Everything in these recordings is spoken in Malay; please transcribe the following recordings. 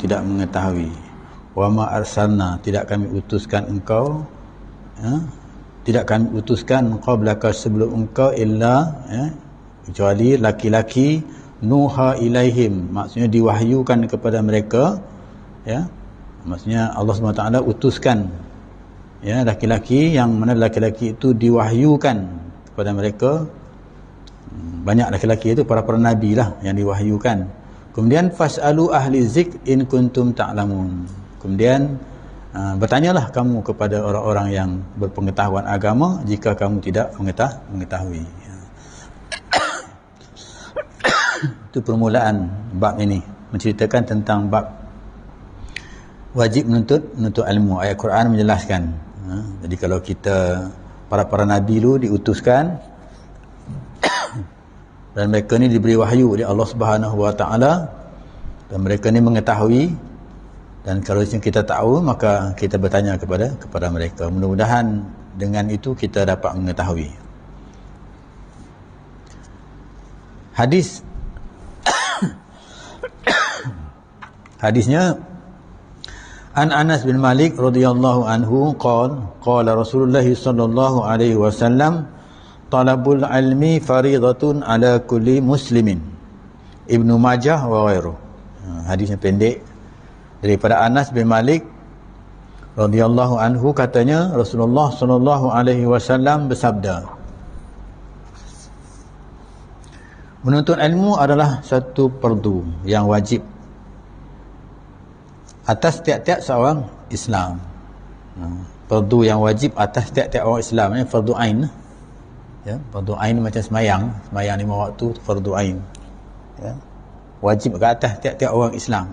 tidak mengetahui. Wa ma arsalna, tidak kami utuskan engkau, tidak kami utuskan qablaka, sebelum engkau, illa, kecuali laki-laki nuha ilaihim, maksudnya diwahyukan kepada mereka, maksudnya Allah SWT utuskan, laki-laki, yang mana laki-laki itu diwahyukan kepada mereka. Banyak laki-laki itu para nabi lah yang diwahyukan. Kemudian fas'alu ahli zik in kuntum ta'lamun, kemudian bertanyalah kamu kepada orang-orang yang berpengetahuan agama jika kamu tidak mengetahui. Itu permulaan bab ini, menceritakan tentang bab wajib menuntut ilmu. Ayat Quran menjelaskan. Jadi kalau kita para nabi dulu diutuskan dan mereka ni diberi wahyu oleh Allah Subhanahu Wa Taala, dan mereka ni mengetahui, dan kalau kita tahu maka kita bertanya kepada mereka. Mudah-mudahan dengan itu kita dapat mengetahui. Hadisnya an Anas bin Malik radhiyallahu anhu qala Rasulullah sallallahu alaihi wasallam talabul ilmi faridatun ala kulli muslimin. Ibnu Majah wa ghairuh. Hadisnya pendek daripada Anas bin Malik radhiyallahu anhu, katanya Rasulullah sallallahu alaihi wasallam bersabda, menuntut ilmu adalah satu fardu yang wajib atas tiap-tiap seorang Islam. Fardu yang wajib atas tiap-tiap orang Islam, fardu ain. Fardu ain macam semayang 5 waktu, fardu ain. Wajib ke atas tiap-tiap orang Islam.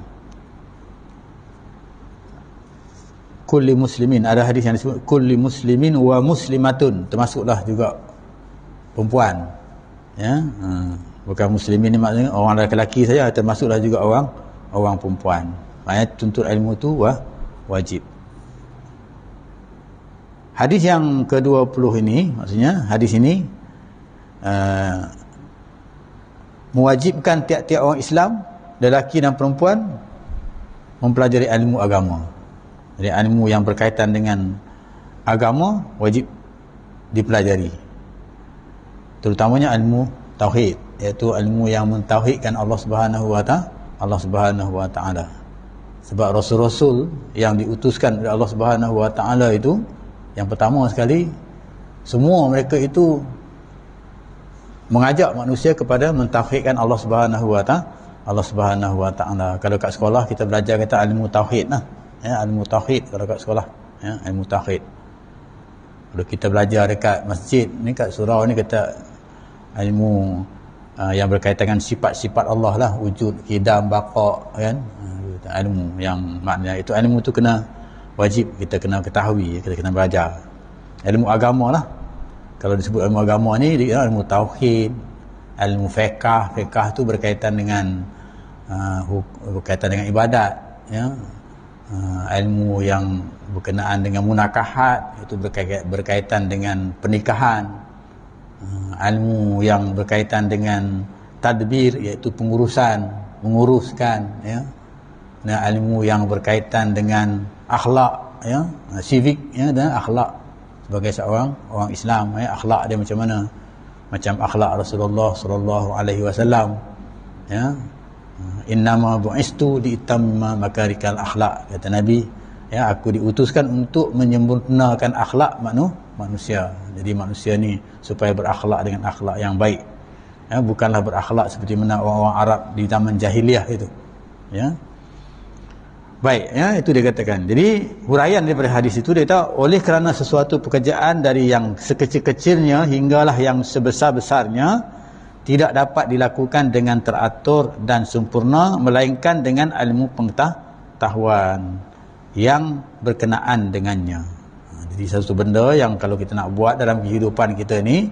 Kulli muslimin, ada hadis yang disebut kulli muslimin wa muslimatun, termasuklah juga perempuan. Bukan muslimin ni maksudnya orang lelaki saja, termasuklah juga orang perempuan. Maknanya tuntut ilmu tu wajib. Hadis yang ke-20 ini, maksudnya hadis ini mewajibkan tiap-tiap orang Islam, lelaki dan perempuan, mempelajari ilmu agama. Jadi ilmu yang berkaitan dengan agama wajib dipelajari, terutamanya ilmu tauhid, iaitu ilmu yang mentauhidkan Allah Subhanahu Wa Taala. Sebab rasul-rasul yang diutuskan oleh Allah Subhanahu Wa Taala itu, yang pertama sekali, semua mereka itu mengajak manusia kepada mentauhidkan Allah Subhanahu Wa Taala. Kalau kat sekolah kita belajar kata ilmu tauhid lah. Ilmu tauhid kalau kat sekolah. Ilmu tauhid. Kalau kita belajar dekat masjid ni, kat surau ni, kata ilmu yang berkaitan dengan sifat-sifat Allah lah, wujud, qidam, baqa, kan. Ilmu yang maknanya itu, ilmu tu kena wajib kita kena ketahui, kita kena belajar. Ilmu agama lah, kalau disebut ilmu agama ni, ilmu tauhid, ilmu fiqh tu berkaitan dengan ibadat, ilmu yang berkenaan dengan munakahat, itu berkaitan dengan pernikahan, ilmu yang berkaitan dengan tadbir, iaitu menguruskan, ilmu yang berkaitan dengan akhlak, civic, dan akhlak sebagai seorang orang Islam, akhlak dia macam mana, macam akhlak Rasulullah sallallahu alaihi wasallam, innama bu'istu liutamma makarikal akhlak, kata Nabi, aku diutuskan untuk menyempurnakan akhlak manusia. Jadi manusia ni supaya berakhlak dengan akhlak yang baik, bukanlah berakhlak seperti mana orang-orang Arab di zaman jahiliah itu. Baik, itu dia katakan. Jadi huraian daripada hadis itu, dia kata oleh kerana sesuatu pekerjaan dari yang sekecil-kecilnya hinggalah yang sebesar-besarnya tidak dapat dilakukan dengan teratur dan sempurna melainkan dengan ilmu pengetahuan yang berkenaan dengannya. Jadi satu benda yang kalau kita nak buat dalam kehidupan kita ni,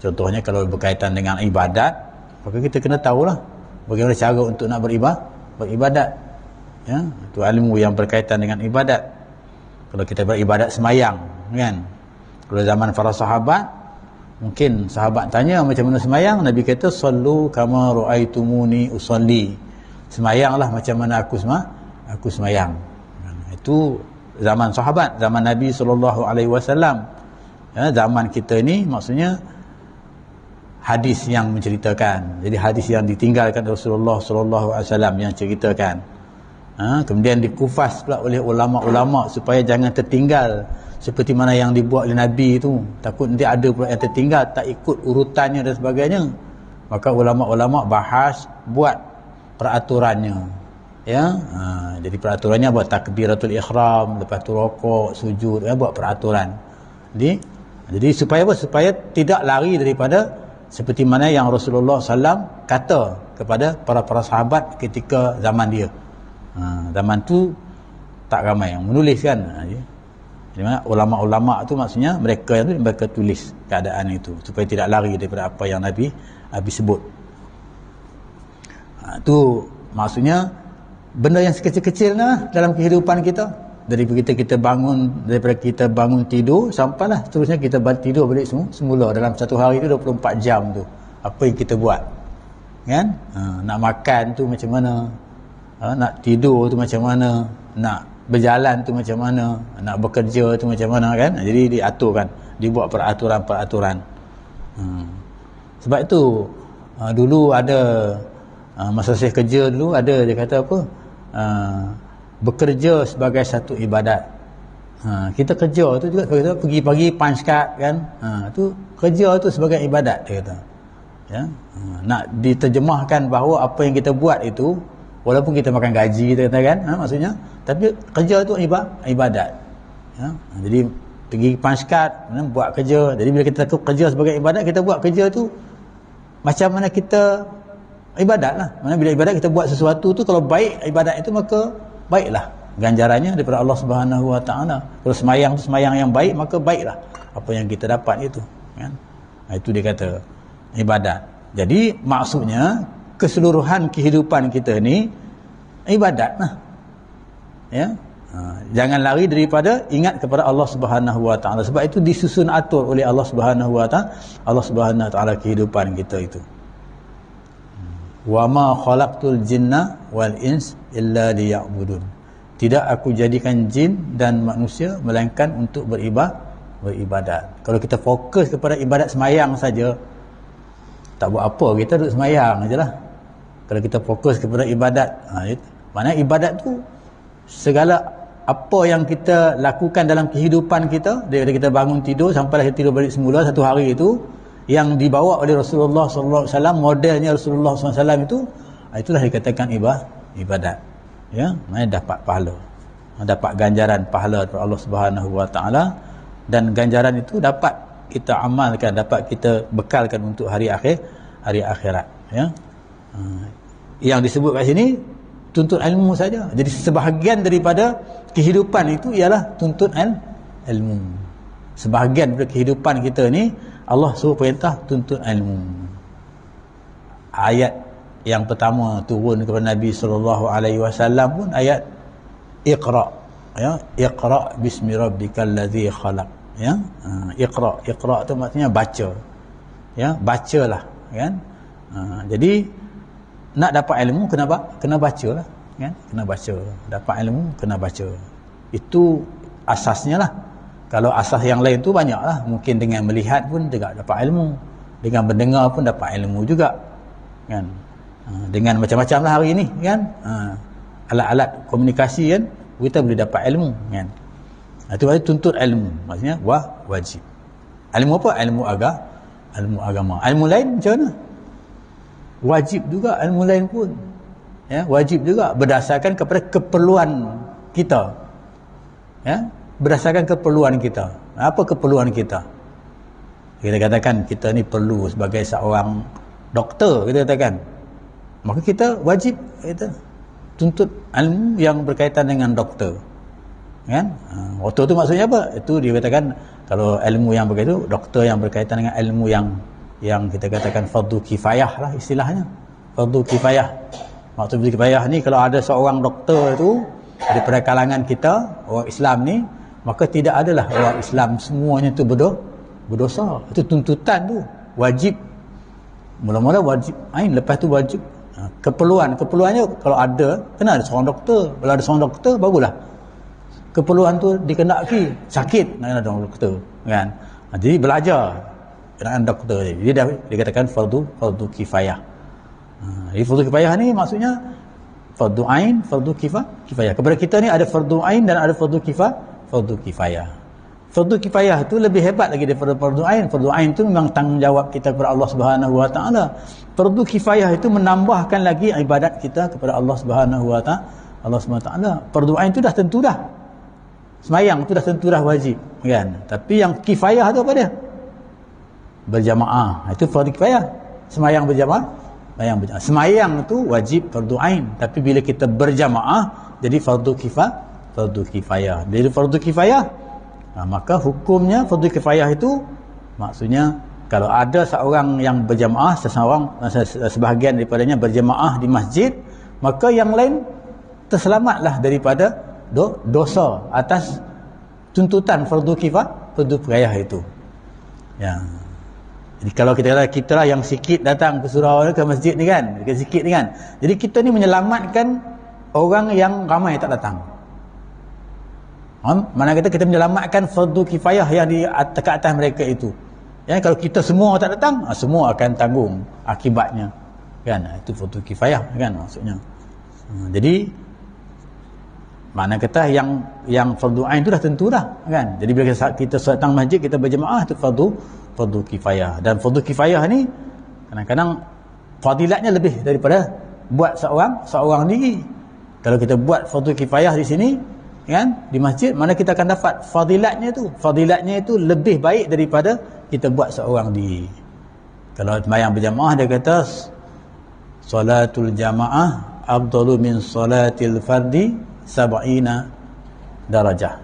contohnya kalau berkaitan dengan ibadat, maka kita kena tahulah bagaimana cara untuk nak beribadat. Itu ilmu yang berkaitan dengan ibadat. Kalau kita beribadat semayang, kan, kalau zaman para sahabat, mungkin sahabat tanya macam mana semayang, Nabi kata sallu kama ra'aitumuni usalli, semayanglah macam mana aku semayang. Itu zaman sahabat, zaman Nabi SAW. Ya, zaman kita ni maksudnya hadis yang menceritakan. Jadi hadis yang ditinggalkan Rasulullah SAW yang ceritakan. Kemudian dikupas pula oleh ulama-ulama supaya jangan tertinggal seperti mana yang dibuat oleh Nabi itu. Takut nanti ada pula yang tertinggal, tak ikut urutannya dan sebagainya. Maka ulama-ulama bahas, buat peraturannya. Ya, jadi peraturannya buat takbiratul ihram, lepas tu rokok, sujud, ya, buat peraturan. Jadi supaya apa? Supaya tidak lari daripada seperti mana yang Rasulullah SAW kata kepada para sahabat ketika zaman dia. Zaman tu tak ramai yang menulis kan. Jadi ulama-ulama tu maksudnya mereka tulis keadaan itu supaya tidak lari daripada apa yang Nabi sebut. Tu maksudnya benda yang sekecil-kecil lah dalam kehidupan kita. Daripada kita bangun tidur sampailah seterusnya kita tidur balik semula dalam satu hari tu 24 jam tu. Apa yang kita buat? Kan? Nak makan tu macam mana? Nak tidur tu macam mana? Nak berjalan tu macam mana? Nak bekerja tu macam mana kan? Jadi diaturkan, dibuat peraturan-peraturan. Sebab itu dulu ada masa saya kerja dulu ada dia kata apa? Bekerja sebagai satu ibadat. Kita kerja tu juga pergi pagi punch card kan. Tu kerja tu sebagai ibadat dia kata. Ya. Nak diterjemahkan bahawa apa yang kita buat itu walaupun kita makan gaji kita kata kan, maksudnya tapi kerja tu ibadat. Ya. Jadi pergi punch card, buat kerja. Jadi bila kita kerja sebagai ibadat, kita buat kerja tu macam mana kita ibadat lah. Mana bila ibadat kita buat sesuatu tu kalau baik ibadat itu maka baiklah ganjarannya daripada Allah Subhanahu Wa Taala. Kalau semayang tu semayang yang baik maka baiklah apa yang kita dapat itu kan. Itu dia kata ibadat. Jadi maksudnya keseluruhan kehidupan kita ni ibadat lah. Ya. Jangan lari daripada ingat kepada Allah Subhanahu Wa Taala. Sebab itu disusun atur oleh Allah Subhanahu Wa Taala, Allah Subhanahu Wa Taala kehidupan kita itu. Wa ma khalaqtul jinna wal ins illa liya'budun. Tidak aku jadikan jin dan manusia melainkan untuk beribadat. Kalau kita fokus kepada ibadat semayang saja, tak buat apa, kita duduk semayang ajalah. Kalau kita fokus kepada ibadat, maknanya ibadat tu segala apa yang kita lakukan dalam kehidupan kita, daripada kita bangun tidur sampai kita tidur balik semula satu hari itu, yang dibawa oleh Rasulullah SAW, modelnya Rasulullah SAW itulah dikatakan ibadat. Ya, maknanya dapat pahala, dapat ganjaran pahala dari Allah Subhanahu Wa Taala, dan ganjaran itu dapat kita amalkan, dapat kita bekalkan untuk hari akhirat. Ya, yang disebut kat sini tuntut ilmu saja. Jadi sebahagian daripada kehidupan itu ialah tuntut ilmu. Sebahagian daripada kehidupan kita ni Allah suruh perintah tuntut ilmu. Ayat yang pertama turun kepada Nabi SAW pun ayat Iqra. Ya, Iqra bismi rabbikal ladzi khalaq. Ya, Iqra tu maksudnya baca. Ya, bacalah kan. Jadi nak dapat ilmu kena bacalah kan. Kena baca. Dapat ilmu kena baca. Itu asasnya lah. Kalau asas yang lain tu banyaklah. Mungkin dengan melihat pun juga dapat ilmu. Dengan mendengar pun dapat ilmu juga. Kan? Dengan macam-macam lah hari ni. Kan? Alat-alat komunikasi kan. Kita boleh dapat ilmu. Kan? Itu berarti tuntut ilmu. Maksudnya wajib. Ilmu apa? Ilmu agama. Ilmu lain macam mana? Wajib juga ilmu lain pun. Ya? Wajib juga berdasarkan kepada keperluan kita. Ya? Berdasarkan keperluan kita. Apa keperluan kita? Kita katakan kita ni perlu sebagai seorang doktor, kita katakan. Maka kita wajib kita tuntut ilmu yang berkaitan dengan doktor. Kan? Doktor tu maksudnya apa? Itu dia katakan kalau ilmu yang begitu, doktor yang berkaitan dengan ilmu yang kita katakan fardu kifayah lah istilahnya. Fardu kifayah. Maksud fardu kifayah ni kalau ada seorang doktor tu daripada kalangan kita, orang Islam ni, maka tidak adalah orang Islam semuanya tu berdosa. Itu tuntutan tu. Wajib. Mula-mula wajib ain, lepas tu wajib Keperluannya kalau ada, kena ada seorang doktor. Kalau ada seorang doktor, barulah keperluan tu dikenaki. Sakit, nak ada seorang doktor, kan? Jadi belajar dengan doktor. Jadi dia dikatakan fardu kifayah. Jadi fardu kifayah ni maksudnya fardu ain, fardu kifayah. Kepada kita ni ada fardu ain dan ada fardu kifayah. Fardu kifayah tu lebih hebat lagi daripada fardu ain. Fardu ain tu memang tanggungjawab kita kepada Allah Subhanahu Wa Taala. Fardu kifayah itu menambahkan lagi ibadat kita kepada Allah Subhanahu Wa Taala. Fardu ain tu dah tentu dah. Semayang tu dah tentu dah wajib, kan? Tapi yang kifayah tu apa dia? Berjamaah. Itu fardu kifayah. Semayang berjamaah. Semayang tu wajib fardu ain, tapi bila kita berjamaah jadi fardu kifayah. Bila fardu kifayah, maka hukumnya fardu kifayah itu maksudnya kalau ada seorang yang berjamaah, sebahagian daripadanya berjamaah di masjid, maka yang lain terselamatlah daripada dosa atas tuntutan fardu kifayah itu. Ya. Jadi kalau kita lah yang sikit datang ke surau ke masjid ni kan, sikit ni kan. Jadi kita ni menyelamatkan orang yang ramai tak datang. Mana kita menyelamatkan fardu kifayah yang di ke atas mereka itu. Ya, kalau kita semua tak datang, semua akan tanggung akibatnya. Kan? Itu fardu kifayah kan maksudnya. Jadi mana kata yang fardu ain itu dah tentu dah kan. Jadi bila kita datang masjid kita berjemaah itu fardu kifayah. Dan fardu kifayah ni kadang-kadang fadilatnya lebih daripada buat seorang diri. Kalau kita buat fardu kifayah di sini kan di masjid, mana kita akan dapat fadilatnya itu lebih baik daripada kita buat seorang diri. Kalau sembahyang berjamaah dia kata salatul jamaah afdalu min salatil fardi 70 darajah.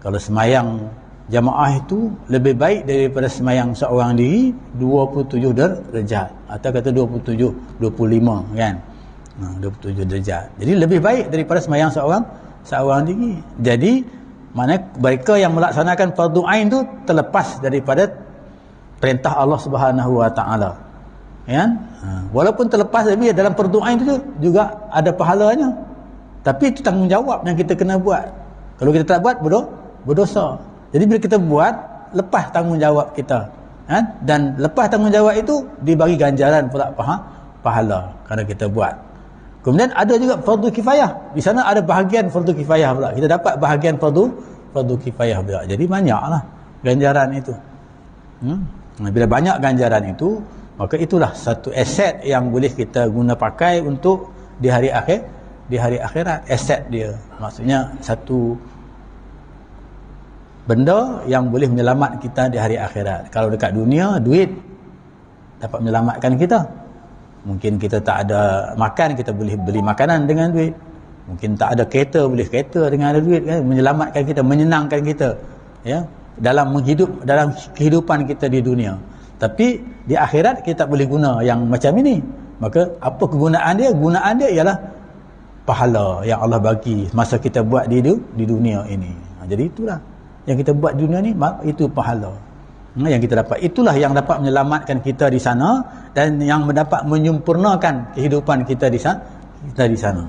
Kalau sembahyang jamaah itu lebih baik daripada sembahyang seorang diri 27 darjat, atau kata 25 kan. 27 darjat. Jadi lebih baik daripada sembahyang seorang diri. Jadi mana mereka yang melaksanakan fardu ain tu terlepas daripada perintah Allah Subhanahu Wa Taala. Kan? Walaupun terlepas tapi dalam fardu ain tu juga ada pahalanya. Tapi itu tanggungjawab yang kita kena buat. Kalau kita tak buat berdosa. Jadi bila kita buat, lepas tanggungjawab kita. Kan? Dan lepas tanggungjawab itu dibagi ganjaran pula pahala kerana kita buat. Kemudian ada juga fardu kifayah. Di sana ada bahagian fardu kifayah pula. Kita dapat bahagian fardu kifayah pula. Jadi banyaklah ganjaran itu. Bila banyak ganjaran itu, maka itulah satu aset yang boleh kita guna pakai untuk di hari akhirat. Aset dia maksudnya satu benda yang boleh menyelamat kita di hari akhirat. Kalau dekat dunia, duit dapat menyelamatkan kita. Mungkin kita tak ada makan, kita boleh beli makanan dengan duit. Mungkin tak ada kereta, boleh kereta dengan ada duit kan? Menyelamatkan kita, menyenangkan kita ya, dalam kehidupan kita di dunia. Tapi di akhirat kita tak boleh guna yang macam ini. Maka apa kegunaan dia? Gunaan dia ialah pahala yang Allah bagi masa kita buat di dunia ini. Jadi itulah yang kita buat di dunia ni, itu pahala yang kita dapat. Itulah yang dapat menyelamatkan kita di sana dan yang dapat menyempurnakan kehidupan kita di sana.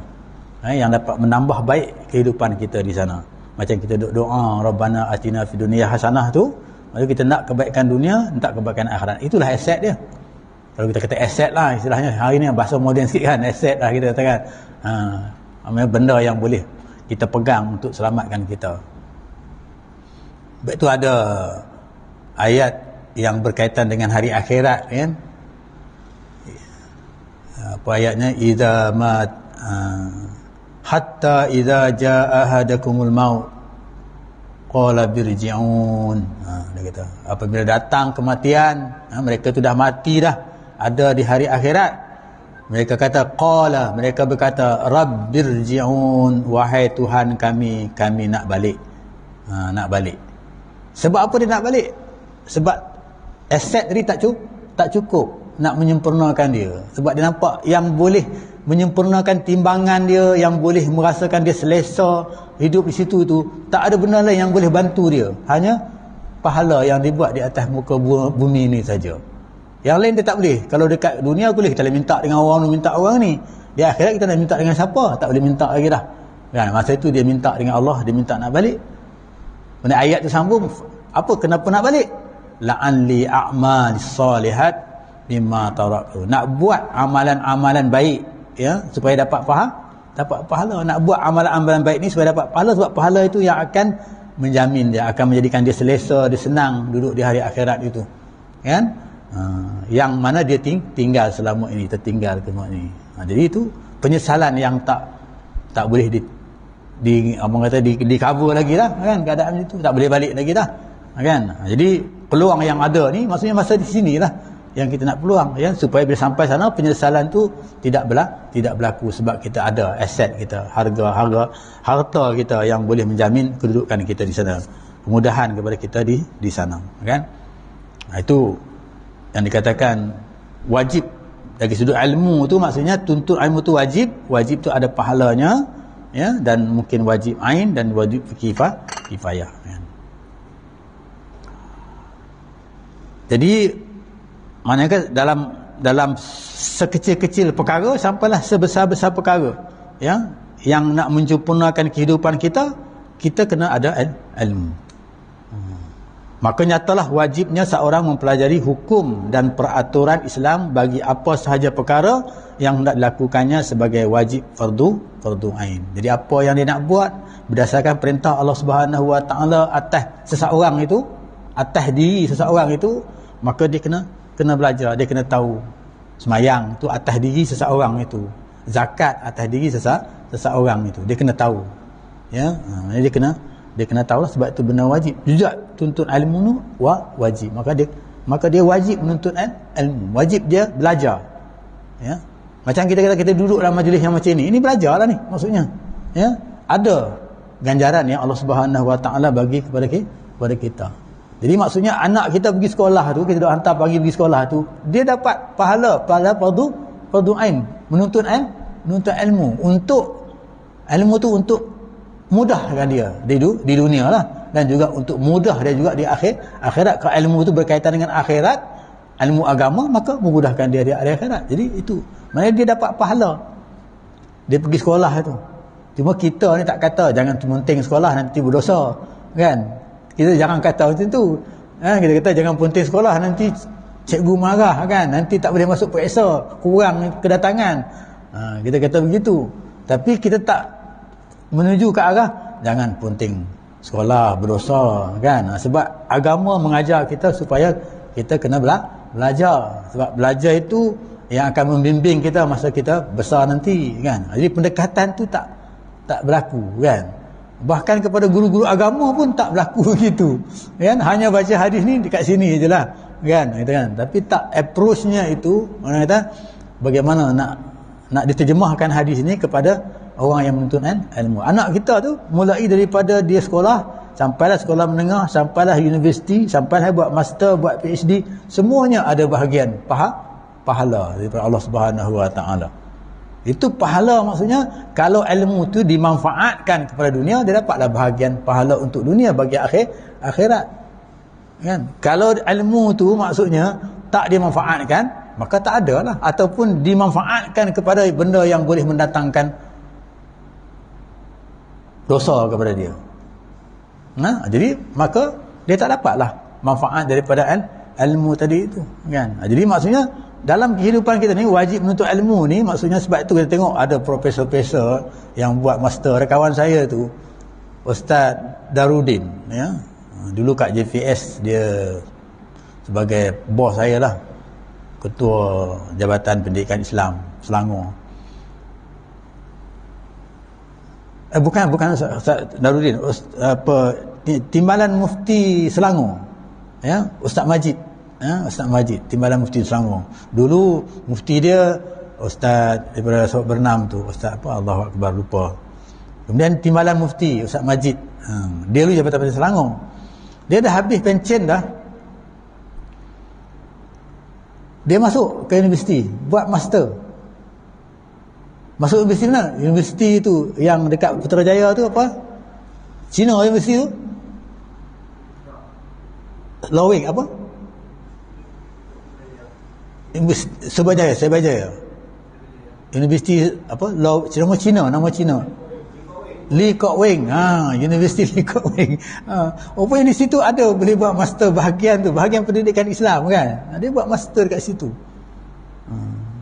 Yang dapat menambah baik kehidupan kita di sana. Macam kita doa Rabbana atina fid dunya hasanah tu, maksud kita nak kebaikan dunia, nak kebaikan akhirat. Itulah aset dia. Kalau kita kata aset lah istilahnya, hari ni bahasa moden sikit kan, aset lah kita katakan. Benda yang boleh kita pegang untuk selamatkan kita. Baik, itu ada ayat yang berkaitan dengan hari akhirat kan. Apa ayatnya? Idza ma hatta idza jaa ahadakumul maut qala birji'un. Dia kata apabila datang kematian, mereka tu dah mati dah, ada di hari akhirat, mereka berkata rabbirji'un, wahai Tuhan kami nak balik. Nak balik. Sebab apa dia nak balik? Sebab aset tadi tak cukup nak menyempurnakan dia. Sebab dia nampak yang boleh menyempurnakan timbangan dia, yang boleh merasakan dia selesa hidup di situ tu, tak ada benda lain yang boleh bantu dia. Hanya pahala yang dibuat di atas muka bumi ini saja. Yang lain dia tak boleh. Kalau dekat dunia boleh kita boleh minta dengan orang ni, minta orang ni. Di akhirat kita nak minta dengan siapa? Tak boleh minta lagi dah. Kan? Masa itu dia minta dengan Allah, dia minta nak balik. Pada ayat tu sambung, apa kenapa nak balik? La'anli a'malis salihat mimma taraktu. Nak buat amalan-amalan baik, ya, supaya dapat pahala. Nak buat amalan-amalan baik ni supaya dapat pahala, sebab pahala itu yang akan menjamin dia, akan menjadikan dia selesa, dia senang duduk di hari akhirat itu. Kan? Yang mana dia tinggal selama ini, tertinggal selama ini. Jadi itu penyesalan yang tak boleh abang kata di cover lagi lah, kan, keadaan itu tak boleh balik lagi dah, kan. Jadi peluang yang ada ni maksudnya masa di sini lah yang kita nak peluang, ya, supaya bila sampai sana penyesalan tu tidak berlaku, sebab kita ada aset kita, harta kita yang boleh menjamin kedudukan kita di sana, kemudahan kepada kita di sana, kan. Itu yang dikatakan wajib dari sudut ilmu tu, maksudnya tuntut ilmu tu wajib tu ada pahalanya, ya, dan mungkin wajib ain dan wajib kifayah, kan. Jadi maknanya dalam sekecil-kecil perkara sampailah sebesar-besar perkara, ya, yang nak menyempurnakan kehidupan kita kena ada ilmu. Maka nyatalah wajibnya seorang mempelajari hukum dan peraturan Islam bagi apa sahaja perkara yang hendak dilakukannya sebagai wajib fardu ain. Jadi apa yang dia nak buat berdasarkan perintah Allah Subhanahu Wa Taala atas seseorang itu, atas diri seseorang itu, maka dia kena belajar, dia kena tahu. Semayang tu atas diri seseorang itu, zakat atas diri seseorang itu, dia kena tahu, ya. Dia kena tahu lah, sebab itu benar wajib. Juga tuntut ilmu tu wajib. Maka dia wajib menuntut ilmu, wajib dia belajar, ya. Macam kita duduk dalam majlis yang macam ini belajar lah ni maksudnya, ya. Ada ganjaran yang Allah Subhanahu Wa Taala bagi kepada kita. Jadi maksudnya anak kita pergi sekolah tu, kita dah hantar pergi sekolah tu, dia dapat pahala fardu ain, menuntut ilmu, untuk ilmu tu untuk mudahkan dia di dunia lah, dan juga untuk mudah dia juga di akhirat. Kalau ilmu tu berkaitan dengan akhirat, ilmu agama, maka memudahkan dia di akhirat. Jadi itu maknanya dia dapat pahala, dia pergi sekolah tu. Cuma kita ni tak kata jangan penting sekolah nanti berdosa, kan. Kita jangan kata macam tu, kita kata jangan penting sekolah nanti cikgu marah, kan, nanti tak boleh masuk periksa, kurang kedatangan, kita kata begitu. Tapi kita tak menuju ke arah jangan penting sekolah berdosa, kan. Sebab agama mengajar kita supaya kita kena belajar, sebab belajar itu yang akan membimbing kita masa kita besar nanti, kan. Jadi pendekatan tu tak berlaku, kan. Bahkan kepada guru-guru agama pun tak berlaku begitu, kan. Hanya baca hadis ni dekat sini je lah, kan. Tapi tak approach-nya itu, orang kata bagaimana nak diterjemahkan hadis ni kepada orang yang menuntut ilmu. Anak kita tu mulai daripada dia sekolah, sampailah sekolah menengah, sampailah universiti, sampailah buat master, buat PhD, semuanya ada bahagian pahala daripada Allah Subhanahu Wa Taala. Itu pahala, maksudnya kalau ilmu tu dimanfaatkan kepada dunia, dia dapatlah bahagian pahala untuk dunia bagi akhirat, kan. Kalau ilmu tu maksudnya tak dimanfaatkan, maka tak ada lah, ataupun dimanfaatkan kepada benda yang boleh mendatangkan dosa kepada dia. Jadi maka dia tak dapatlah manfaat daripada ilmu tadi itu, kan. Jadi maksudnya dalam kehidupan kita ni wajib menuntut ilmu ni, maksudnya sebab itu kita tengok ada profesor-profesor yang buat master. Kawan saya tu Ustaz Darudin, ya, dulu kat JPS dia sebagai bos saya lah, ketua Jabatan Pendidikan Islam Selangor. Bukan Ustaz Darudin, Timbalan Mufti Selangor, ya, Ustaz Majid, Ustaz Majid, Timbalan Mufti Selangor. Dulu mufti dia Ustaz daripada Sabak Bernam tu, Ustaz apa, Allahu Akbar, lupa. Kemudian Timbalan Mufti Ustaz Majid, dia dulu Jabatan Pendidikan Selangor. Dia dah habis pencen dah, dia masuk ke universiti buat master. Masuk universiti mana? Universiti tu yang dekat Putrajaya tu apa? Cina universiti tu? Lowing apa? Serbajaya. Universiti apa? Nama Cina. Lee Kok Wing. Universiti Lee Kok Wing. Rupanya di situ ada boleh buat master bahagian pendidikan Islam kan. Dia buat master kat situ.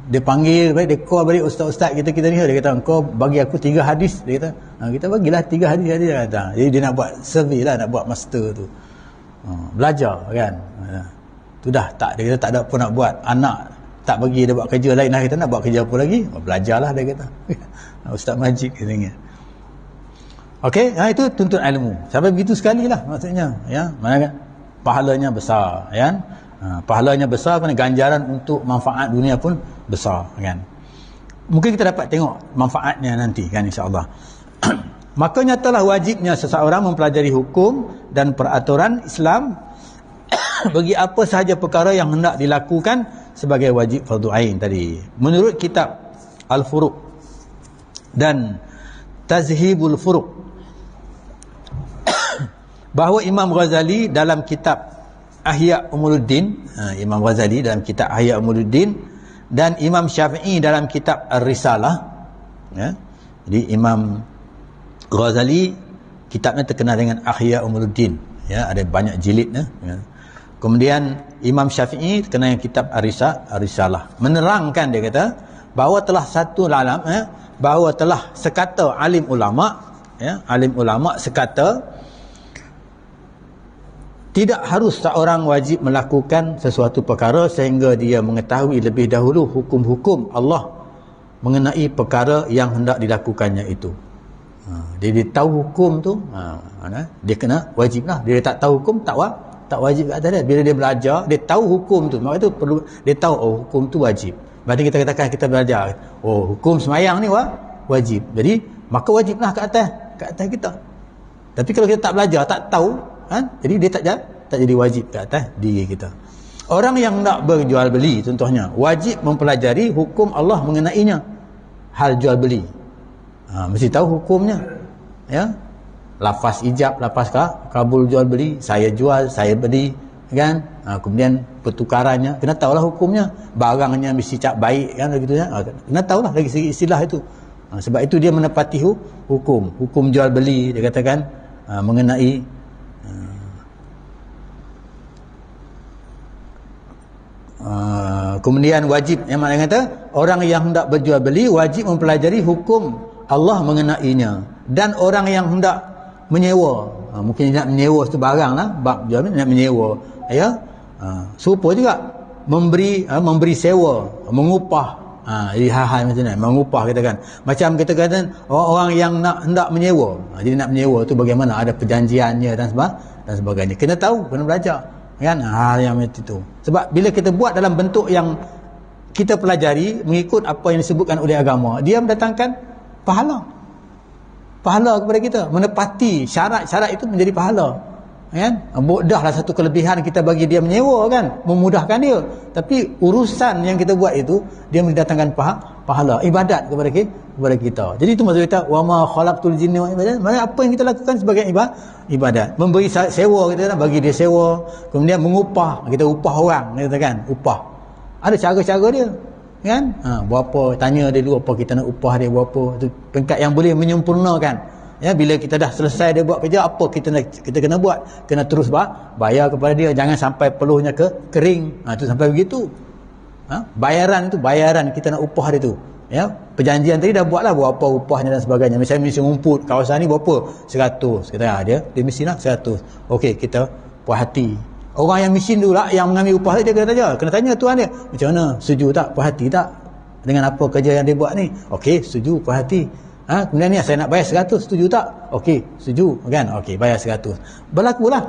Dia panggil balik, dia call balik ustaz-ustaz kita ni, dia kata kau bagi aku 3 hadis, dia kata kita bagilah 3 hadis dia kata. Jadi dia nak buat survey lah, nak buat master tu. Belajar kan. Tu dah tak, dia kata tak ada apa nak buat, anak tak bagi dia buat kerja lain lah, kita nak buat kerja apa lagi, belajarlah dia kata. Ustaz Majid katanya. Okey, itu tuntut ilmu. Sampai begitu sekali lah maksudnya, ya. Mana pahalanya besar, kan? Pahalanya besar kerana ganjaran untuk manfaat dunia pun besar, kan? Mungkin kita dapat tengok manfaatnya nanti, kan, insya-Allah. Maka nyatalah wajibnya seseorang mempelajari hukum dan peraturan Islam bagi apa sahaja perkara yang hendak dilakukan sebagai wajib fardu ain tadi. Menurut kitab Al-Furuq dan Tazhibul Furuq, bahawa Imam Ghazali dalam kitab Ihya Ulumuddin, Imam Ghazali dalam kitab Ihya Ulumuddin dan Imam Syafi'i dalam kitab Ar-Risalah, ya. Jadi Imam Ghazali kitabnya terkenal dengan Ihya Ulumuddin, ya, ada banyak jilidnya, ya. Kemudian Imam Syafi'i terkenal dengan kitab Ar-Risalah, menerangkan, dia kata bahawa telah satu alam, ya, bahawa telah sekata alim ulama, ya, alim ulama sekata tidak harus seorang wajib melakukan sesuatu perkara sehingga dia mengetahui lebih dahulu hukum-hukum Allah mengenai perkara yang hendak dilakukannya itu. Dia tahu hukum tu, dia kena wajib lah. Dia tak tahu hukum, tak wajib kat atas dia. Bila dia belajar, dia tahu hukum tu, maka itu perlu dia tahu, hukum tu wajib. Berarti kita katakan kita belajar, hukum semayang ni wajib. Jadi maka wajiblah kat atas kita. Tapi kalau kita tak belajar, tak tahu, jadi dia tak jadi wajib ke atas diri kita. Orang yang nak berjual beli contohnya, wajib mempelajari hukum Allah mengenainya, hal jual beli. Mesti tahu hukumnya, ya. Lafaz ijab, lafaz kabul jual beli, saya jual, saya beli, kan. Kemudian pertukarannya kena tahulah hukumnya, barangnya mesti cak baik, kan, begitu ya. Kena tahulah dari segi istilah itu. Sebab itu dia menepati hukum jual beli, dia katakan mengenai kemudian wajib, yang mana kata orang yang hendak berjual beli wajib mempelajari hukum Allah mengenainya. Dan orang yang hendak menyewa, mungkin nak menyewa tu barang lah, bab jual beli nak menyewa, ya, serupa juga memberi sewa, mengupah. Jadi hal-hal macam ni, mengupah, kita kan. Macam kita kata orang yang hendak menyewa, jadi nak menyewa tu bagaimana, ada perjanjiannya dan sebagainya. Kena tahu, kena belajar, kan, hal yang macam itu. Sebab bila kita buat dalam bentuk yang kita pelajari mengikut apa yang disebutkan oleh agama, dia mendatangkan pahala kepada kita, menepati syarat-syarat itu menjadi pahala, kan. Dahlah satu kelebihan kita bagi dia menyewa, kan, memudahkan dia. Tapi urusan yang kita buat itu, dia mendatangkan pahala, ibadat kepada kita. Jadi itu maksud kita wa ma khalaqtul jinna wal insa. Maksudnya apa yang kita lakukan sebagai ibadat, memberi sewa, kita kan, bagi dia sewa, kemudian mengupah, kita upah orang, kita kan, upah. Ada cara-cara dia, kan. Berapa, tanya dia dulu apa kita nak upah dia berapa. Itu peringkat yang boleh menyempurnakan, ya. Bila kita dah selesai dia buat kerja, apa kita kena buat, kena terus bayar kepada dia, jangan sampai peluhnya kering. Itu sampai begitu. Bayaran kita nak upah dia tu, ya. Perjanjian tadi dah buatlah berapa upahnya dan sebagainya. Misalnya mesti ngumpul kawasan ni berapa, 100, kita dia mestilah 100. Okey, kita puas hati. Orang yang miskin dulu lah, yang mengambil upah dia kena tanya tuan dia, macam mana, setuju tak, puas hati tak dengan apa kerja yang dia buat ni? Okey, setuju, puas hati. Kemudian ni saya nak bayar 100, setuju tak? Okey, setuju, kan? Okey, bayar 100. Berlakulah,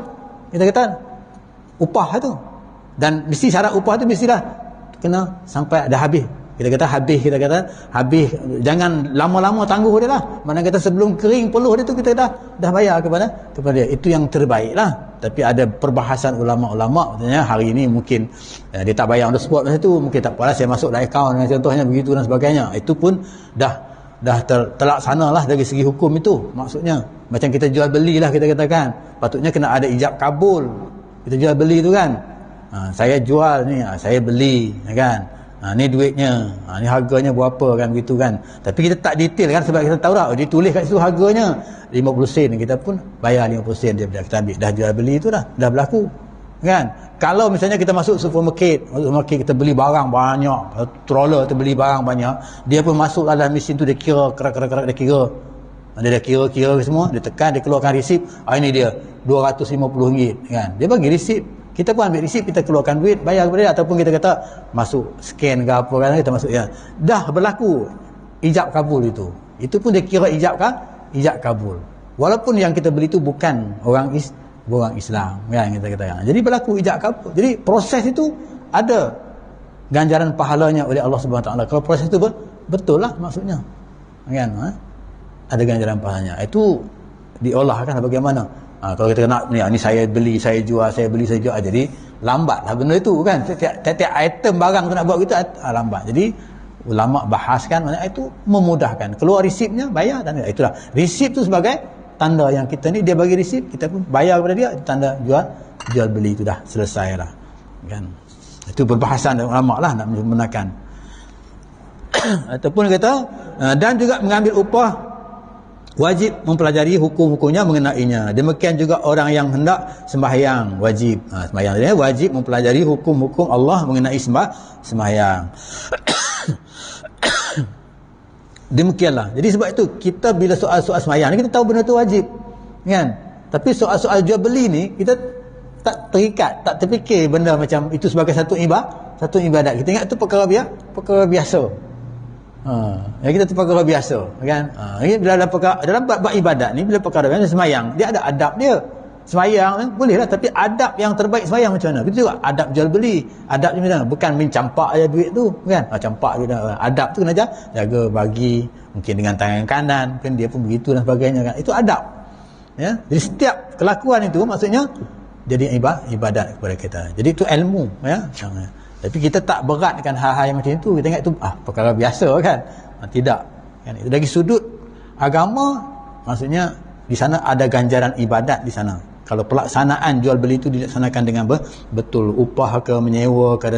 kita kata, upah tu. Dan mesti syarat upah tu mestilah kena sampai dah habis. Kita kata habis, jangan lama-lama tangguh dia lah. Mana kata sebelum kering peluh dia tu kita dah bayar kepada dia. Itu yang terbaik lah. Tapi ada perbahasan ulama-ulama, katanya hari ini mungkin dia tak bayar on the spot masa tu, mungkin tak apalah, saya masuk dalam akaun contohnya begitu dan sebagainya. Itu pun dah terlaksana lah dari segi hukum itu. Maksudnya macam kita jual beli lah, kita katakan patutnya kena ada ijab kabul kita jual beli tu, kan. Saya jual ni, saya beli, kan. Ni duitnya, ni harganya berapa, kan, begitu kan. Tapi kita tak detail kan, sebab kita tahu tak, dia tulis kat situ harganya 50 sen, kita pun bayar 50 sen dia, kita ambil, dah jual beli tu dah berlaku, kan. Kalau misalnya kita masuk supermarket kita beli barang banyak, stroller tu beli barang banyak, dia pun masuk dalam mesin tu, dia kira kerak dia kira. Dia dah kira semua, dia tekan, dia keluarkan resip, ini dia RM250, kan. Dia bagi resip, kita pun ambil resip, kita keluarkan duit, bayar kepada dia, ataupun kita kata masuk scan ke apa kan, kita masuk, ya. Dah berlaku ijab kabul itu. Itu pun dia kira ijab kabul. Walaupun yang kita beli itu bukan orang Islam, kan, kita kata. Jadi berlaku ijab kabul. Jadi proses itu ada ganjaran pahalanya oleh Allah Subhanahu Wa Taala. Kalau proses itu betul lah maksudnya, kan, ada ganjaran pahalanya. Itu diolah kan bagaimana. Kalau kita nak ni saya beli, saya jual, jadi lambatlah benda itu, kan. Tiap item barang tu nak buat gitu lambat. Jadi ulama bahaskan maknanya itu memudahkan. Keluar resipnya, bayar, dan itulah. Resip tu sebagai tanda yang kita ni, dia bagi resip, kita pun bayar kepada dia, tanda jual beli itu dah selesai lah, kan. Itu perbahasan ulama lah nak menekan. Ataupun kata dan juga mengambil upah, wajib mempelajari hukum-hukumnya mengenainya. Demikian juga orang yang hendak sembahyang, wajib sembahyang dia wajib mempelajari hukum-hukum Allah mengenai sembahyang. Demikianlah. Jadi sebab itu kita bila soal-soal sembahyang ni, kita tahu benda tu wajib, kan. Tapi soal-soal jual beli ni kita tak terikat, tak terfikir benda macam itu sebagai satu ibadat. Kita ingat itu perkara biasa. Ya, kita tu perkara biasa, kan. Bila dalam bab ibadat ni, bila perkara biasa sembahyang, dia ada adab dia. Sembahyang boleh lah, tapi adab yang terbaik sembahyang macam mana? Kita juga adab jual beli, adab macam mana? Bukan mencampak aja duit tu, kan. Campak dia dah. Adab tu kena jaga, bagi mungkin dengan tangan kanan, mungkin dia pun begitu dan sebagainya, kan. Itu adab. Ya. Jadi setiap kelakuan itu maksudnya jadi ibadat kepada kita. Jadi itu ilmu, ya. Tapi kita tak beratkan hal-hal yang macam itu. Kita ingat itu perkara biasa, kan. Tidak, kan. Itu dari sudut agama, maksudnya di sana ada ganjaran ibadat di sana. Kalau pelaksanaan jual beli itu dilaksanakan dengan betul, upah ke, menyewa ke,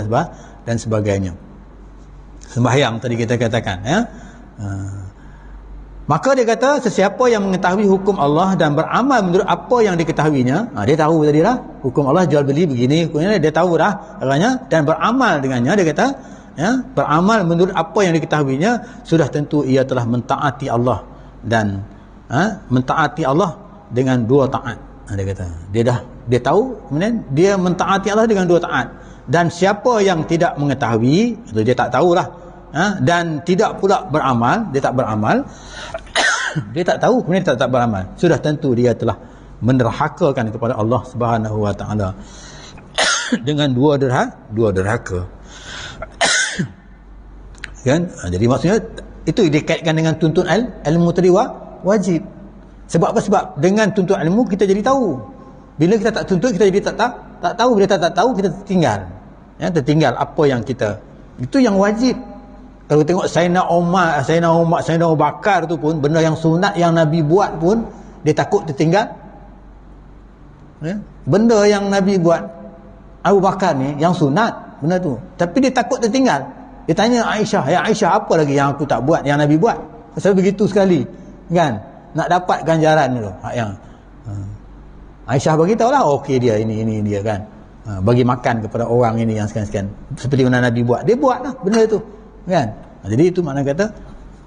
dan sebagainya. Sembahyang tadi kita katakan, ya. Maka dia kata, sesiapa yang mengetahui hukum Allah dan beramal menurut apa yang diketahuinya, dia tahu tadi lah, hukum Allah jual beli begini, hukumnya dia tahu dah, katanya, dan beramal dengannya, dia kata, ya, beramal menurut apa yang diketahuinya, sudah tentu ia telah mentaati Allah, dan mentaati Allah dengan dua taat. Dia kata, dia tahu, kemudian dia mentaati Allah dengan dua taat. Dan siapa yang tidak mengetahui, atau dia tak tahulah, dan tidak pula beramal, dia tak beramal, dia tak tahu, kemudian dia tak beramal, sudah tentu dia telah menderhakakan kepada Allah Subhanahu Wa Taala dengan dua derhaka. Kan? Jadi maksudnya itu dikaitkan dengan tuntut ilmu tadi, wajib. Sebab apa? Sebab dengan tuntut ilmu kita jadi tahu. Bila kita tak tuntut, kita jadi tak tahu. Bila tak tahu, kita tertinggal. Ya, tertinggal apa yang kita, itu yang wajib. Kalau tengok Sayyidina Umar, Sayyidina Abu Bakar tu pun, benda yang sunat yang Nabi buat pun, dia takut tertinggal. Ya? Benda yang Nabi buat, Abu Bakar ni, yang sunat, benda tu. Tapi dia takut tertinggal. Dia tanya Aisyah, ya Aisyah, apa lagi yang aku tak buat, yang Nabi buat? Pasal begitu sekali, kan? Nak dapat ganjaran tu. Aisyah beritahu lah, okey dia, ini dia, kan. Bagi makan kepada orang ini yang sekian-sekian. Seperti mana Nabi buat. Dia buat lah benda tu, kan. Jadi itu makna kata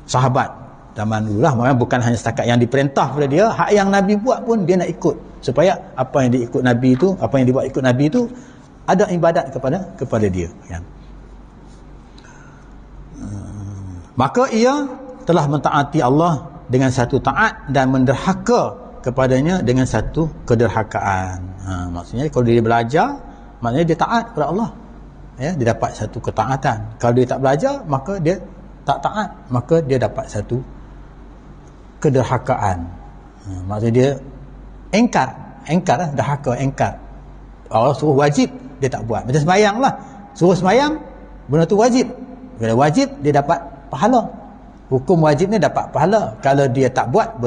sahabat zaman dulu lah, maknanya bukan hanya setakat yang diperintah kepada dia, hak yang Nabi buat pun dia nak ikut, supaya apa yang diikut Nabi itu, apa yang dibuat ikut Nabi itu ada ibadat kepada dia, kan. Maka ia telah mentaati Allah dengan satu taat dan menderhaka kepadanya dengan satu kederhakaan. Maksudnya kalau dia belajar, maknanya dia taat kepada Allah, ya, dia dapat satu ketaatan. Kalau dia tak belajar, maka dia tak taat, maka dia dapat satu kederhakaan. Maksudnya dia engkar lah, derhaka, engkar. Allah suruh wajib, dia tak buat. Macam sembahyang lah, suruh sembahyang, benda tu wajib. Bila wajib, dia dapat pahala. Hukum wajib ni dapat pahala. Kalau dia tak buat,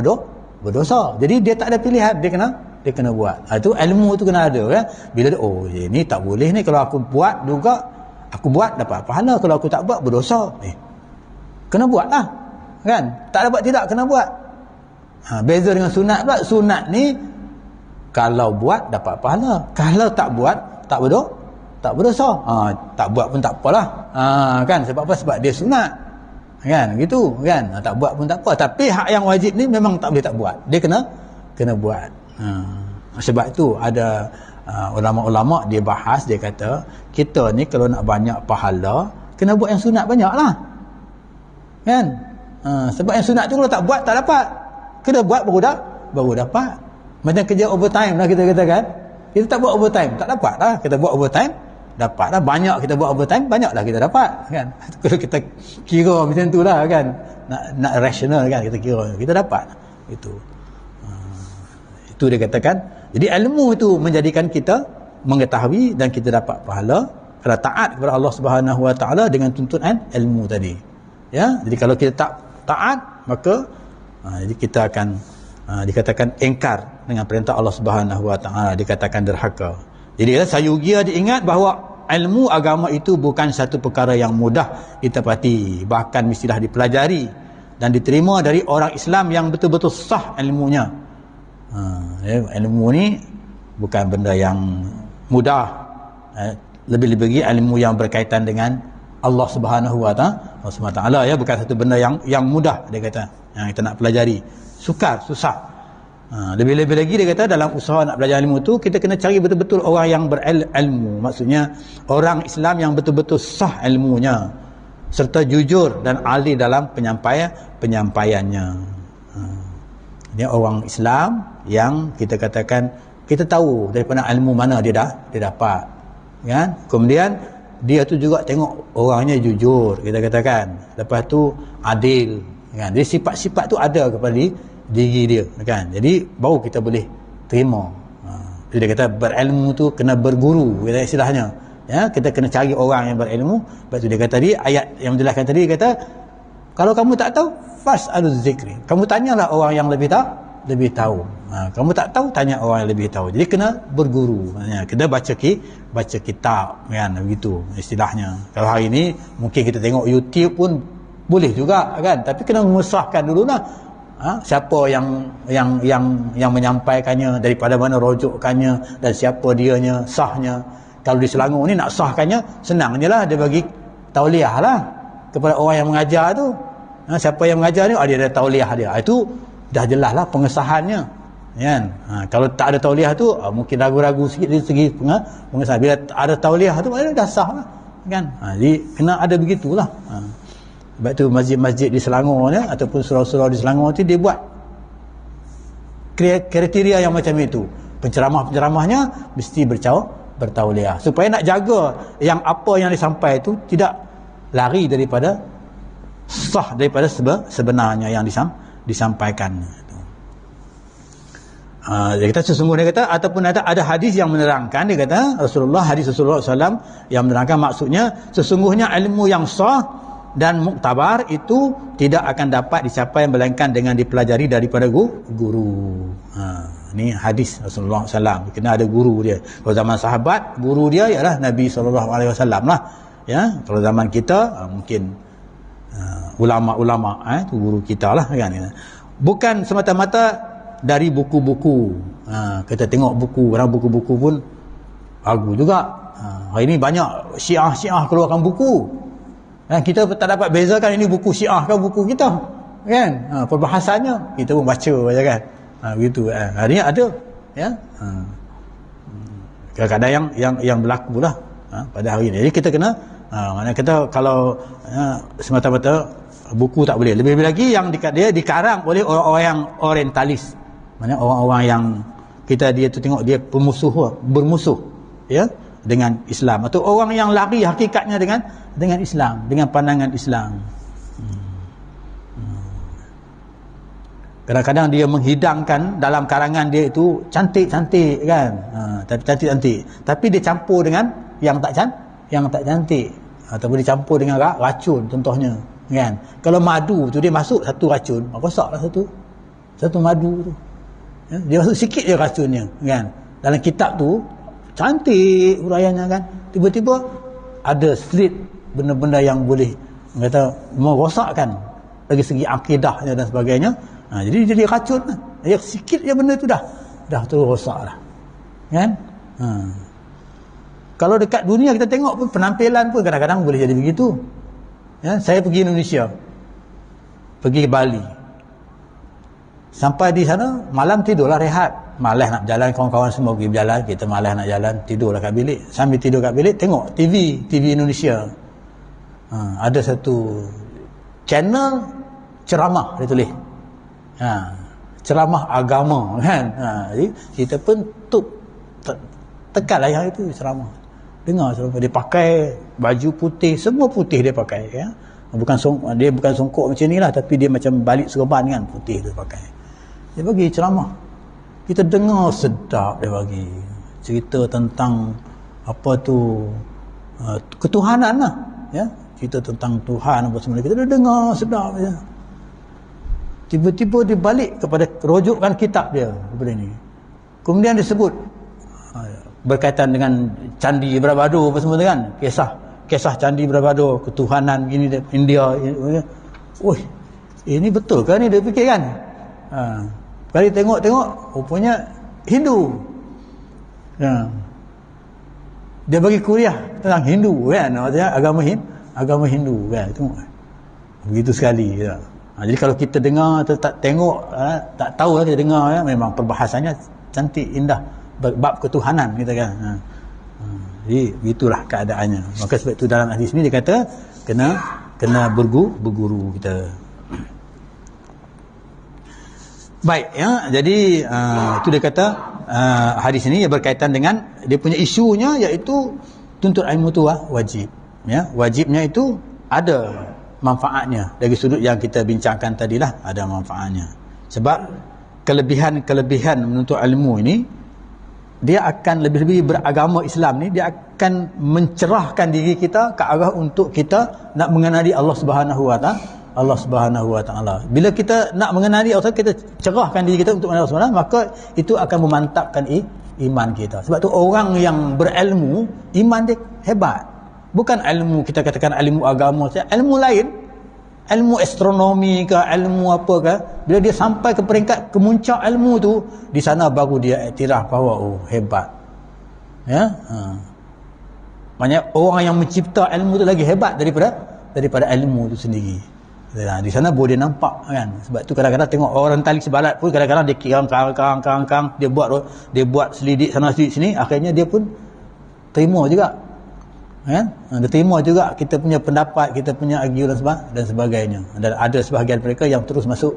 berdosa. Jadi dia tak ada pilihan, dia kena dia kena buat. Itu ilmu tu kena ada kan. Bila dia, oh ni tak boleh ni, kalau aku buat juga, aku buat dapat pahala, kalau aku tak buat berdosa. Kena buat lah kan. Tak dapat tidak kena buat. Beza dengan sunat pula. Sunat ni kalau buat dapat pahala, kalau tak buat tak berdosa. Tak buat pun tak apalah. Kan, sebab apa? Sebab dia sunat kan, gitu kan. Tak buat pun tak apa. Tapi hak yang wajib ni memang tak boleh tak buat, dia kena buat. Sebab itu ada ulama-ulama dia bahas, dia kata kita ni kalau nak banyak pahala kena buat yang sunat banyak lah kan. Sebab yang sunat tu kalau tak buat tak dapat, kena buat baru dapat. Macam kerja overtime lah kita katakan, kita tak buat overtime tak dapat lah, kita buat overtime dapat lah. Banyak kita buat overtime, banyak lah kita dapat kan. Kalau kita kira macam tu lah kan, nak rational kan, kita kira kita dapat itu. Itu dia katakan. Jadi ilmu itu menjadikan kita mengetahui dan kita dapat pahala kalau taat kepada Allah Subhanahu Wa Taala dengan tuntunan ilmu tadi. Ya, jadi kalau kita tak taat, maka jadi kita akan dikatakan engkar dengan perintah Allah Subhanahu Wa Taala, dikatakan derhaka. Jadi sayugia diingat bahawa ilmu agama itu bukan satu perkara yang mudah ditepati, bahkan mestilah dipelajari dan diterima dari orang Islam yang betul-betul sah ilmunya. Ilmu ni bukan benda yang mudah, lebih-lebih ilmu yang berkaitan dengan Allah Subhanahu Wa Taala, ya, bukan satu benda yang mudah, dia kata, yang kita nak pelajari, sukar, susah. Lebih-lebih lagi dia kata dalam usaha nak belajar ilmu tu, kita kena cari betul-betul orang yang berilmu, maksudnya orang Islam yang betul-betul sah ilmunya serta jujur dan ahli dalam penyampaiannya. Ini orang Islam yang kita katakan kita tahu daripada ilmu mana dia dapat kan. Kemudian dia tu juga tengok orangnya jujur, kita katakan, lepas tu adil kan. Jadi sifat-sifat tu ada kepada diri dia kan. Jadi baru kita boleh terima. Dia kata berilmu tu kena berguru, kita istilahnya ya, kita kena cari orang yang berilmu. Lepas tu dia kata tadi, ayat yang menjelaskan tadi, dia kata kalau kamu tak tahu fas'aluz zikri, kamu tanyalah orang yang lebih tahu. Kamu tak tahu, tanya orang yang lebih tahu. Jadi kena berguru, kita baca kitab kan, begitu istilahnya. Kalau hari ini mungkin kita tengok YouTube pun boleh juga kan, tapi kena mengusahakan dululah siapa yang menyampaikannya, daripada mana rujukannya, dan siapa dianya, sahnya. Kalau di Selangor ni nak sahkannya senang je lah, dia bagi tauliah lah kepada orang yang mengajar tu. Siapa yang mengajar ni, dia ada tauliah dia. Itu dah jelas lah pengesahannya kan. Kalau tak ada tauliah tu mungkin ragu-ragu sikit dari segi pengesahan. Bila ada tauliah tu dah sah lah kan. Jadi kena ada begitulah. Sebab tu masjid-masjid di Selangor ni, ataupun surau-surau di Selangor tu, dia buat kriteria yang macam itu. Penceramah-penceramahnya mesti bertauliah, supaya nak jaga yang apa yang disampaikan itu tidak lari daripada sah, daripada sebenarnya yang disampaikan. Dia kata sesungguhnya, kata ataupun ada hadis yang menerangkan, dia kata hadis Rasulullah SAW yang menerangkan, maksudnya sesungguhnya ilmu yang sah dan muktabar itu tidak akan dapat dicapai melainkan dengan dipelajari daripada guru. Ini hadis Rasulullah SAW. Kena ada guru dia. Kalau zaman sahabat, guru dia ialah Nabi SAW lah. Ya, kalau zaman kita mungkin ulama-ulama itu guru kita lah kan. Bukan semata-mata dari buku-buku. Kita tengok buku, orang buku-buku pun bagus juga. Hari ini banyak Syiah keluarkan buku. Kita tak dapat bezakan ini buku Syiah ke buku kita kan. Perbahasannya kita pun baca aja kan. Begitu. Hari ini ada ya. Kadang-kadang yang berlaku lah pada hari ini. Jadi kita kena maknanya kita kalau semata-mata buku tak boleh. Lebih-lebih lagi yang dia dikarang oleh orang-orang yang orientalis. Maknanya orang-orang yang dia tu tengok dia bermusuh ya dengan Islam, atau orang yang lari hakikatnya dengan Islam, dengan pandangan Islam. Kadang-kadang dia menghidangkan dalam karangan dia itu cantik-cantik kan, tapi cantik-cantik, tapi dia campur dengan yang tak cantik, ataupun dia campur dengan racun contohnya kan. Kalau madu tu dia masuk satu racun, rosaklah satu madu tu Ya, dia masuk sikit je racunnya kan. Dalam kitab tu cantik huraiannya kan, tiba-tiba ada slit benda-benda yang boleh kata merosakkan dari segi akidahnya dan sebagainya. Jadi racun lah. Ya, sikit je benda tu dah terus rosak lah kan. Kalau dekat dunia kita tengok pun penampilan pun kadang-kadang boleh jadi begitu ya. Saya pergi Indonesia, pergi ke Bali, sampai di sana malam tidurlah, rehat, malas nak jalan, kawan-kawan semua pergi berjalan, kita malas nak jalan, tidurlah kat bilik. Sambil tidur kat bilik tengok TV Indonesia. Ada satu channel ceramah, dia tulis ceramah agama kan. Jadi kita pun tekanlah yang itu ceramah, dengar ceramah. Dia pakai baju putih, semua putih dia pakai ya. Dia bukan songkok macam ni lah, tapi dia macam balik serban kan, putih dia pakai. Dia bagi ceramah, kita dengar sedap. Dia bagi cerita tentang apa tu, ketuhanan lah ya, cerita tentang Tuhan apa semua, kita dah dengar sedap je. Tiba-tiba dia balik kepada rujukan kitab dia kepada ni, kemudian disebut berkaitan dengan Candi Borobudur apa semua tu kan, kisah Candi Borobudur, ketuhanan gini India. Ini betul kan ni, dia fikir kan. Kali tengok rupanya Hindu. Dia bagi kuliah tentang Hindu kan, maksudnya agama Hindu kan. Tengok begitu sekali ya. Jadi kalau kita dengar tak tengok, tak tahu lah, kita dengar ya, memang perbahasannya cantik, indah, bab ketuhanan kita kan. Jadi begitulah keadaannya. Maka sebab itu dalam hadis ni dia kata kena berguru kita. Baik ya, jadi itu dia kata hadis ini berkaitan dengan dia punya isunya, iaitu tuntut ilmu tu wajib ya. Wajibnya itu ada manfaatnya dari sudut yang kita bincangkan tadilah, ada manfaatnya. Sebab kelebihan menuntut ilmu ini, dia akan lebih-lebih beragama Islam ni, dia akan mencerahkan diri kita ke arah untuk kita nak mengenali Allah Subhanahu wa Ta'ala. Bila kita nak mengenali Allah, kita cerahkan diri kita untuk mengenali Allah Subhanahu wa Ta'ala, maka itu akan memantapkan iman kita. Sebab tu orang yang berilmu, iman dia hebat. Bukan ilmu kita katakan ilmu agama saja, ilmu lain, ilmu astronomi ke, ilmu apa ke, bila dia sampai ke peringkat kemuncak ilmu tu, di sana baru dia iktiraf bahawa hebat ya. Banyak orang yang mencipta ilmu tu lagi hebat daripada ilmu tu sendiri. Di sana boleh nampak kan. Sebab tu kadang-kadang tengok orang tali sebalat pun, kadang-kadang dia kira kang, dia buat selidik sana selidik sini, akhirnya dia pun terima juga kan. Dia terima juga kita punya pendapat, kita punya argument dan sebagainya. Dan ada sebahagian mereka yang terus masuk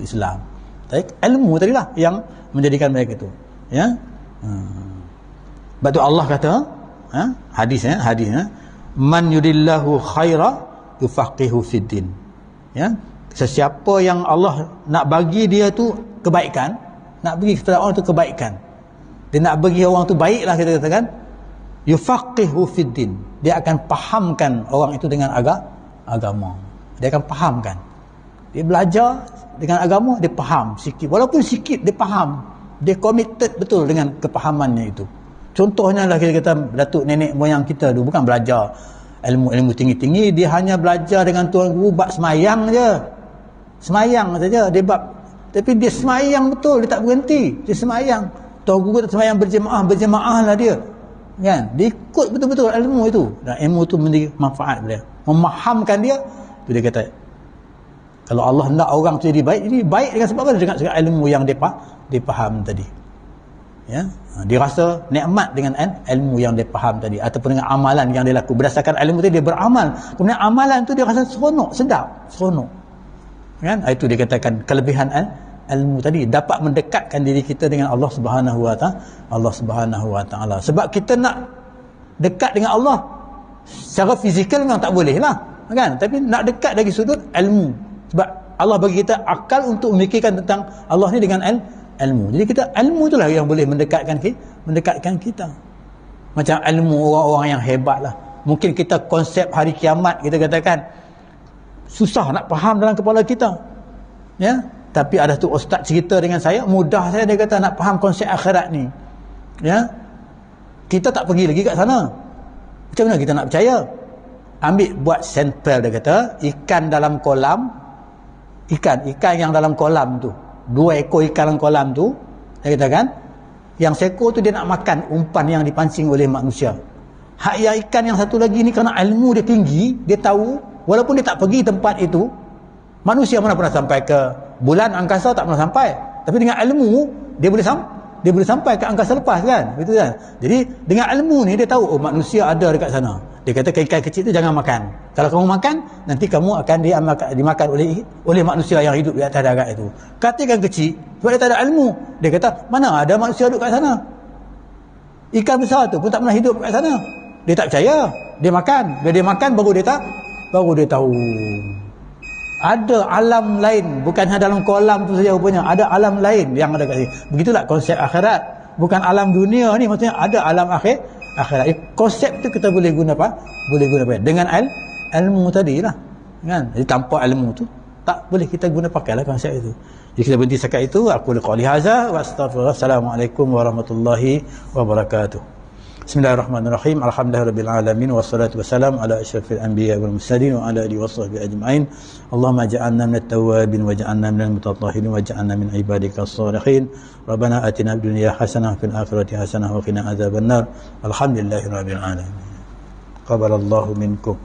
Islam. Tapi ilmu tadilah yang menjadikan mereka itu ya. Sebab tu Allah kata hadisnya, man yuridillahu khaira yufaqihu fid din ya. Sesiapa yang Allah nak bagi dia tu kebaikan, nak bagi kepada orang tu kebaikan, dia nak bagi orang tu baiklah, kita katakan yufaqihu fid din, dia akan fahamkan orang itu dengan agama. Dia akan fahamkan. Dia belajar dengan agama, dia faham sikit, walaupun sikit dia faham, dia committed betul dengan kepahamannya itu. Contohnya lah, kita kata datuk nenek moyang kita dulu bukan belajar ilmu tinggi-tinggi, dia hanya belajar dengan tuan guru bab semayang je, semayang saja dia bab, tapi dia semayang betul, dia tak berhenti, dia semayang. Tuan guru tak semayang berjemaah lah dia kan, dia ikut betul-betul ilmu itu, dan ilmu itu memberi manfaat dia, memahamkan dia. Itu dia kata, kalau Allah nak orang tu jadi baik dengan sebab apa? Dengan ilmu yang dia faham tadi ya. Dia rasa nikmat dengan ilmu yang dia faham tadi, ataupun dengan amalan yang dia laku berdasarkan ilmu tadi, dia beramal, kemudian amalan tu dia rasa seronok, sedap, seronok kan. Itu dia katakan kelebihan ilmu tadi, dapat mendekatkan diri kita dengan Allah Subhanahu wa Ta'ala. Sebab kita nak dekat dengan Allah secara fizikal memang tak boleh lah kan, tapi nak dekat dari sudut ilmu, sebab Allah bagi kita akal untuk memikirkan tentang Allah ni dengan ilmu. Jadi kita ilmu itulah yang boleh mendekatkan kita. Macam ilmu orang-orang yang hebat lah. Mungkin kita konsep hari kiamat, kita katakan susah nak faham dalam kepala kita ya. tapi ada tu ustaz cerita dengan saya, mudah saya, dia kata nak faham konsep akhirat ni. Ya, kita tak pergi lagi kat sana, macam mana kita nak percaya? Ambil buat sampel, dia kata ikan dalam kolam, ikan yang dalam kolam tu, 2 ekor ikan dalam kolam tu, dia kata kan, yang seekor tu dia nak makan umpan yang dipancing oleh manusia. Hak yang ikan yang satu lagi ni, kerana ilmu dia tinggi, dia tahu walaupun dia tak pergi tempat itu, manusia mana pernah sampai ke bulan, angkasa tak pernah sampai, tapi dengan ilmu dia boleh sampai ke angkasa lepas kan, betul kan? Jadi dengan ilmu ni dia tahu, oh manusia ada dekat sana. Dia kata ikan kecil tu jangan makan, kalau kamu makan nanti kamu akan dimakan oleh manusia yang hidup di atas darat itu. Kata ikan kecil sebab dia tak ada ilmu, dia kata mana ada manusia duduk kat sana. Ikan besar tu pun tak pernah hidup kat sana, dia tak percaya, dia makan. Bila dia makan baru dia tahu ada alam lain, bukan hanya dalam kolam tu saja rupanya, ada alam lain yang ada kat sini. Begitulah konsep akhirat, bukan alam dunia ni, maksudnya ada alam akhirat. Konsep tu kita boleh guna apa? Dengan ilmu tadi lah kan. Jadi tanpa ilmu tu tak boleh kita guna pakailah konsep itu. Jadi kita berhenti setakat itu. Aku qouli hadza wa astaghfirullah. Assalamualaikum warahmatullahi wabarakatuh. Bismillahirrahmanirrahim. Alhamdulillahirabbil alamin wassalatu wassalamu ala asyrafil anbiya wal mursalin wa ala alihi washabbihi ajmain. Allahumma ja'alna minat tawwabin wa ja'alna minal mutatahhirin wa ja'alna min ibadikas shalihin. Rabbana atina fid dunya hasanah wa fil akhirati hasanah wa qina adzabannar. Alhamdulillahirabbil alamin. Qabalallahu minkum.